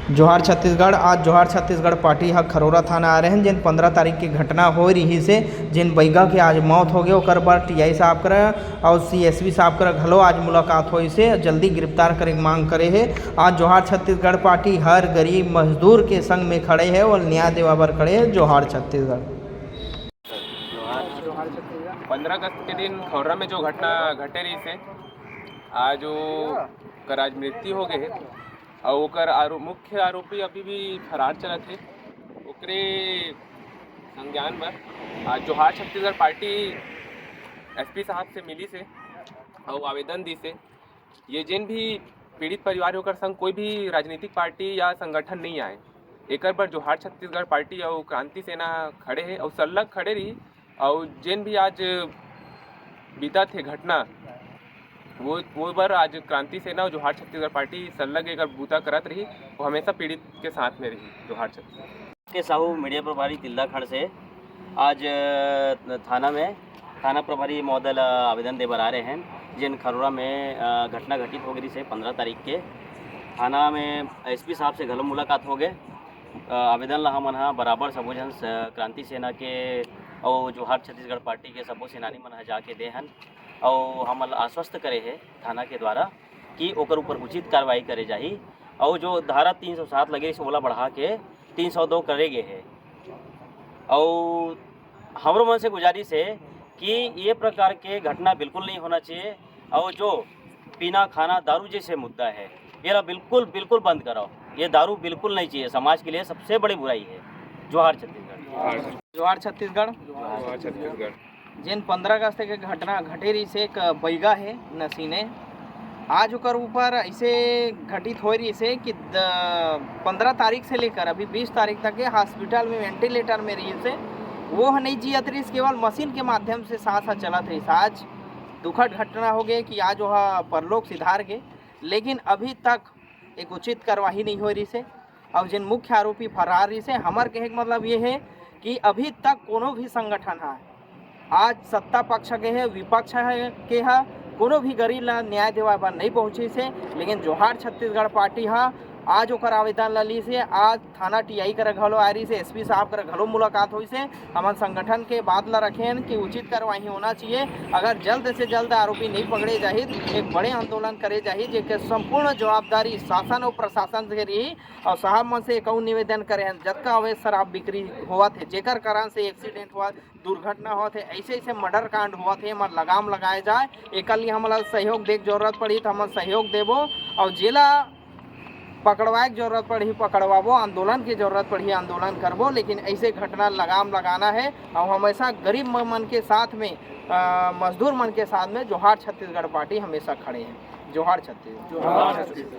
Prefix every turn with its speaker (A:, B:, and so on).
A: जोहार छत्तीसगढ़। आज जोहार छत्तीसगढ़ पार्टी ह खरोरा थाना आ रहे हैं जिन 15 तारीख की घटना हो रही से जिन बैगा के आज मौत हो गए ओकर बर टीआई साहब कर और सीएसपी साहब कर घलो आज मुलाकात हुई से जल्दी गिरफ्तार करे की मांग करे है। आज जोहार छत्तीसगढ़ पार्टी हर गरीब मजदूर के संग में खड़े है और न्याय देवा बर खड़े है। जोहार छत्तीसगढ़।
B: 15 अगस्त के दिन खौरा में जो घटना घटे रही से आज ओकर आज मृत्यु हो गए है और ओकर मुख्य आरोपी अभी भी फरार चलत है। ओकरे संज्ञान में आज जोहार छत्तीसगढ़ पार्टी एसपी साहब से मिली से और आवेदन दी से ये जिन भी पीड़ित परिवार होकर संग कोई भी राजनीतिक पार्टी या संगठन नहीं आए एकर पर जोहार छत्तीसगढ़ पार्टी और क्रांति सेना खड़े है और सल्लग खड़े रही और जिन भी आज बीता थे घटना वो बार आज क्रांति सेना और जोहार छत्तीसगढ़ पार्टी सल्लग एक बूता करत रही। वो हमेशा पीड़ित के साथ में रही। जोहार छत्तीसगढ़
C: के साहू मीडिया प्रभारी तिल्दा खंड से आज थाना प्रभारी महोदय आवेदन दे बर आ रहे हैं जिन खरोरा में घटना घटित हो गई से 15 तारीख के थाना में एसपी साहब से घलो मुलाकात हो गए। आवेदन ला हमन हा बराबर सबो जन क्रांति सेना के और जोहार छत्तीसगढ़ पार्टी के सबो सेनानी मन हा जाके दे हन और हमन आश्वस्त करे है थाना के द्वारा कि ओकर ऊपर उचित कार्रवाई करे जाही और जो धारा 307 लगे से ओला बढ़ा के 302 करे गए है। और हमरो मन से गुजारिश है कि ये प्रकार के घटना बिल्कुल नहीं होना चाहिए और जो पीना खाना दारू जैसे मुद्दा है ये बिल्कुल बंद कराओ। ये दारू बिल्कुल नहीं चाहिए, समाज के लिए सबसे बड़ी बुराई है। जोहार छत्तीसगढ़।
A: जोहार छत्तीसगढ़। जिन 15 अगस्त के घटना घटे रही से एक बैगा है नसीने आज ओकर ऊपर ऐसे घटित हो रही से कि 15 तारीख से लेकर अभी 20 तारीख तक के हॉस्पिटल में वेंटिलेटर में रही से वो नहीं जियत रही, केवल मशीन के माध्यम से सांस चलत रही। आज दुखद घटना हो गई कि आज वह परलोक सिधार गए, लेकिन अभी तक एक उचित कार्रवाई नहीं हो रही से और जिन मुख्य आरोपी फरार रही से हमार कहे का मतलब ये है कि अभी तक कोनो भी संगठन है आज सत्ता पक्ष के है विपक्ष है के है कोनो भी गरीब ला न्याय देवा पर नहीं पहुँची से, लेकिन जोहार छत्तीसगढ़ पार्टी है आज ओकर आवेदन ली से आज थाना टीआई कर घलो आ रही से एसपी साहब कर घलो मुलाकात हुई से हमारे संगठन के बात ला रखें कि उचित कार्रवाई होना चाहिए। अगर जल्द से जल्द आरोपी नहीं पकड़े जाही एक बड़े आंदोलन करे जाही जेके संपूर्ण जवाबदारी शासन और प्रशासन से रही। और साहब मन से एक निवेदन करे जतका अवैध शराब बिक्री हुआ थे जेकर कारण से एक्सीडेंट हुआ दुर्घटना हुआ थे ऐसे मर्डर कांड हुआ थे हमार लगाम लगाए जाए। एक लिए हमारा सहयोग देख जरूरत पड़ी तो हम सहयोग देवो और जिला पकड़वाए की जरूरत पड़ी पकड़वाबो, आंदोलन की जरूरत पड़ी आंदोलन करबो, लेकिन ऐसे घटना लगाम लगाना है। और हमेशा गरीब मन के साथ में मजदूर मन के साथ में जोहार छत्तीसगढ़ पार्टी हमेशा खड़े हैं। जोहार छत्तीसगढ़।